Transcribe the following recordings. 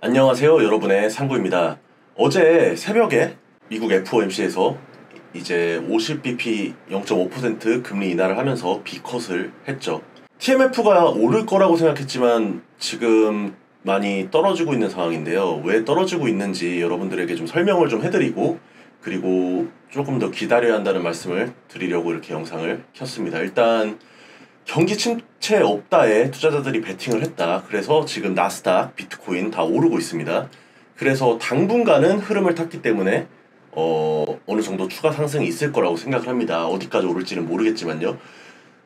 안녕하세요, 여러분의 상구입니다. 어제 새벽에 미국 FOMC에서 이제 50bp 0.5% 금리 인하를 하면서 B컷을 했죠. TMF가 오를 거라고 생각했지만 지금 많이 떨어지고 있는 상황인데요. 왜 떨어지고 있는지 여러분들에게 좀 설명을 좀 해드리고, 그리고 조금 더 기다려야 한다는 말씀을 드리려고 이렇게 영상을 켰습니다. 일단 경기 침체 없다에 투자자들이 베팅을 했다. 그래서 지금 나스닥, 비트코인 다 오르고 있습니다. 그래서 당분간은 흐름을 탔기 때문에 어느 정도 추가 상승이 있을 거라고 생각을 합니다. 어디까지 오를지는 모르겠지만요.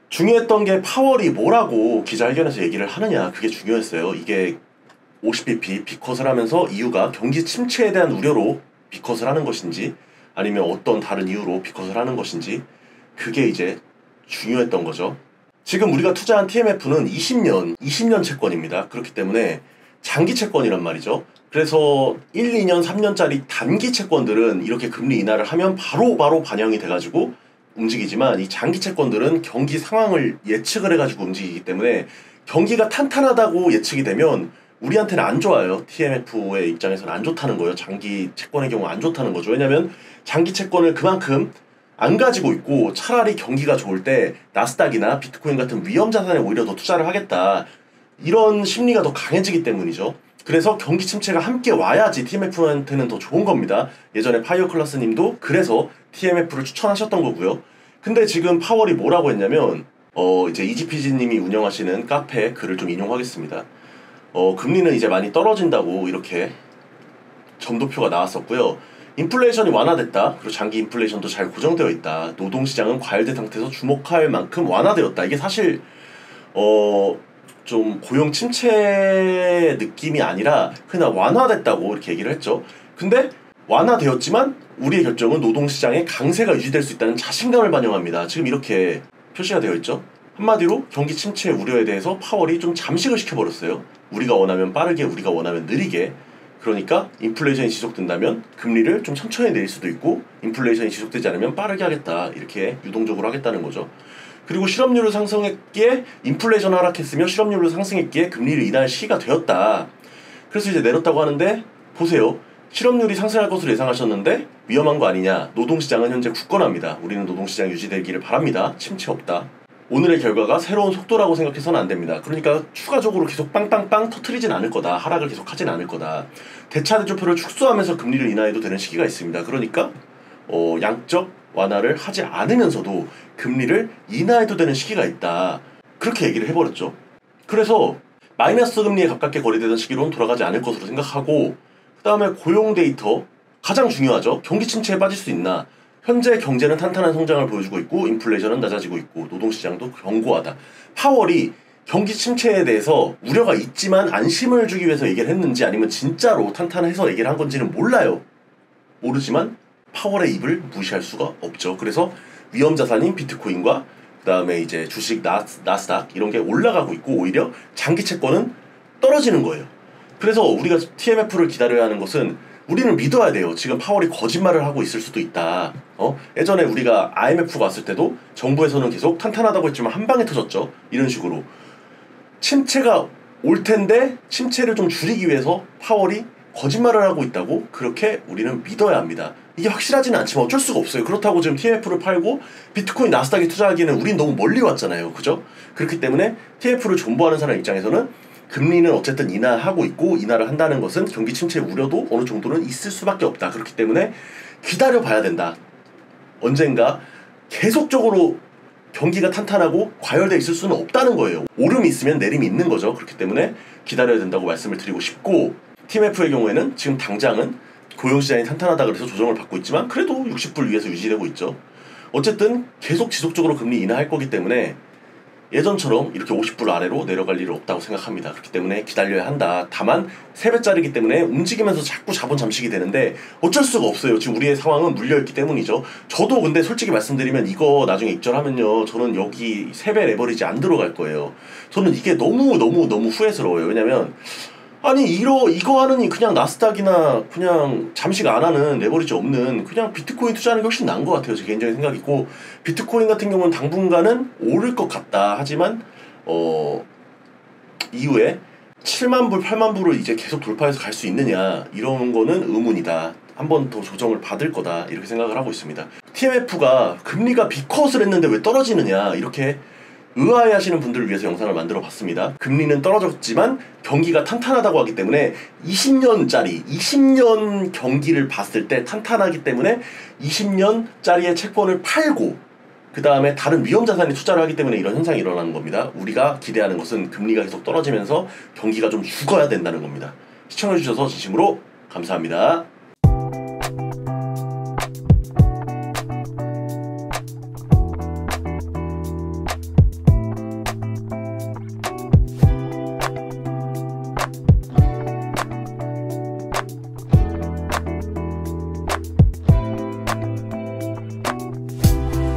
중요했던 게 파월이 뭐라고 기자회견에서 얘기를 하느냐, 그게 중요했어요. 이게 50bp B컷을 하면서 이유가 경기 침체에 대한 우려로 B컷을 하는 것인지, 아니면 어떤 다른 이유로 B컷을 하는 것인지, 그게 이제 중요했던 거죠. 지금 우리가 투자한 TMF는 20년 채권입니다. 그렇기 때문에 장기 채권이란 말이죠. 그래서 1, 2년, 3년짜리 단기 채권들은 이렇게 금리 인하를 하면 바로 반영이 돼가지고 움직이지만, 이 장기 채권들은 경기 상황을 예측을 해가지고 움직이기 때문에 경기가 탄탄하다고 예측이 되면 우리한테는 안 좋아요. TMF의 입장에서는 안 좋다는 거예요. 장기 채권의 경우 안 좋다는 거죠. 왜냐면 장기 채권을 그만큼 안 가지고 있고 차라리 경기가 좋을 때 나스닥이나 비트코인 같은 위험 자산에 오히려 더 투자를 하겠다, 이런 심리가 더 강해지기 때문이죠. 그래서 경기 침체가 함께 와야지 TMF한테는 더 좋은 겁니다. 예전에 파이어 클라스 님도 그래서 TMF를 추천하셨던 거고요. 근데 지금 파월이 뭐라고 했냐면 이제 이지피지 님이 운영하시는 카페 글을 좀 인용하겠습니다. 금리는 이제 많이 떨어진다고 이렇게 점도표가 나왔었고요. 인플레이션이 완화됐다. 그리고 장기 인플레이션도 잘 고정되어 있다. 노동시장은 과열된 상태에서 주목할 만큼 완화되었다. 이게 사실 좀 고용 침체 느낌이 아니라 그냥 완화됐다고 이렇게 얘기를 했죠. 근데 완화되었지만 우리의 결정은 노동시장의 강세가 유지될 수 있다는 자신감을 반영합니다. 지금 이렇게 표시가 되어 있죠. 한마디로 경기 침체 우려에 대해서 파월이 좀 잠식을 시켜버렸어요. 우리가 원하면 빠르게, 우리가 원하면 느리게. 그러니까 인플레이션이 지속된다면 금리를 좀 천천히 내릴 수도 있고, 인플레이션이 지속되지 않으면 빠르게 하겠다, 이렇게 유동적으로 하겠다는 거죠. 그리고 실업률을 상승했기에 인플레이션 하락했으며 실업률을 상승했기에 금리를 인하할 시기가 되었다. 그래서 이제 내렸다고 하는데, 보세요. 실업률이 상승할 것으로 예상하셨는데 위험한 거 아니냐. 노동시장은 현재 굳건합니다. 우리는 노동시장 유지되기를 바랍니다. 침체 없다. 오늘의 결과가 새로운 속도라고 생각해서는 안 됩니다. 그러니까 추가적으로 계속 빵빵빵 터트리진 않을 거다. 하락을 계속 하진 않을 거다. 대차대조표를 축소하면서 금리를 인하해도 되는 시기가 있습니다. 그러니까 양적 완화를 하지 않으면서도 금리를 인하해도 되는 시기가 있다. 그렇게 얘기를 해버렸죠. 그래서 마이너스 금리에 가깝게 거래되던 시기로는 돌아가지 않을 것으로 생각하고, 그 다음에 고용 데이터 가장 중요하죠. 경기 침체에 빠질 수 있나. 현재 경제는 탄탄한 성장을 보여주고 있고 인플레이션은 낮아지고 있고 노동시장도 견고하다. 파월이 경기 침체에 대해서 우려가 있지만 안심을 주기 위해서 얘기를 했는지, 아니면 진짜로 탄탄해서 얘기를 한 건지는 몰라요. 모르지만 파월의 입을 무시할 수가 없죠. 그래서 위험 자산인 비트코인과 그 다음에 이제 주식 나스닥 이런 게 올라가고 있고, 오히려 장기 채권은 떨어지는 거예요. 그래서 우리가 TMF를 기다려야 하는 것은, 우리는 믿어야 돼요. 지금 파월이 거짓말을 하고 있을 수도 있다. 예전에 우리가 IMF 갔을 때도 정부에서는 계속 탄탄하다고 했지만 한 방에 터졌죠. 이런 식으로 침체가 올 텐데 침체를 좀 줄이기 위해서 파월이 거짓말을 하고 있다고, 그렇게 우리는 믿어야 합니다. 이게 확실하지는 않지만 어쩔 수가 없어요. 그렇다고 지금 TMF를 팔고 비트코인 나스닥에 투자하기에는 우린 너무 멀리 왔잖아요. 그죠? 그렇기 때문에 TMF를 존버하는 사람 입장에서는 금리는 어쨌든 인하하고 있고, 인하를 한다는 것은 경기 침체 우려도 어느 정도는 있을 수밖에 없다. 그렇기 때문에 기다려봐야 된다. 언젠가 계속적으로 경기가 탄탄하고 과열되어 있을 수는 없다는 거예요. 오름이 있으면 내림이 있는 거죠. 그렇기 때문에 기다려야 된다고 말씀을 드리고 싶고, TMF의 경우에는 지금 당장은 고용시장이 탄탄하다 그래서 조정을 받고 있지만 그래도 60불 위에서 유지되고 있죠. 어쨌든 계속 지속적으로 금리 인하할 거기 때문에 예전처럼 이렇게 50불 아래로 내려갈 일은 없다고 생각합니다. 그렇기 때문에 기다려야 한다. 다만 3배짜리기 때문에 움직이면서 자꾸 자본 잠식이 되는데 어쩔 수가 없어요. 지금 우리의 상황은 물려있기 때문이죠. 저도 근데 솔직히 말씀드리면 이거 나중에 입절하면요, 저는 여기 3배 레버리지 안 들어갈 거예요. 저는 이게 너무 후회스러워요. 왜냐면 아니 이거 하느니 그냥 나스닥이나 그냥 잠식 안 하는, 레버리지 없는 그냥 비트코인 투자하는 게 훨씬 나은 것 같아요. 제 개인적인 생각이고, 비트코인 같은 경우는 당분간은 오를 것 같다. 하지만 이후에 7만 불, 8만 불을 이제 계속 돌파해서 갈 수 있느냐 이런 거는 의문이다. 한 번 더 조정을 받을 거다 이렇게 생각을 하고 있습니다. TMF가 금리가 비컷을 했는데 왜 떨어지느냐 이렇게 의아해하시는 분들을 위해서 영상을 만들어 봤습니다. 금리는 떨어졌지만 경기가 탄탄하다고 하기 때문에 20년 경기를 봤을 때 탄탄하기 때문에 20년짜리의 채권을 팔고 그 다음에 다른 위험자산에 투자를 하기 때문에 이런 현상이 일어나는 겁니다. 우리가 기대하는 것은 금리가 계속 떨어지면서 경기가 좀 죽어야 된다는 겁니다. 시청해주셔서 진심으로 감사합니다.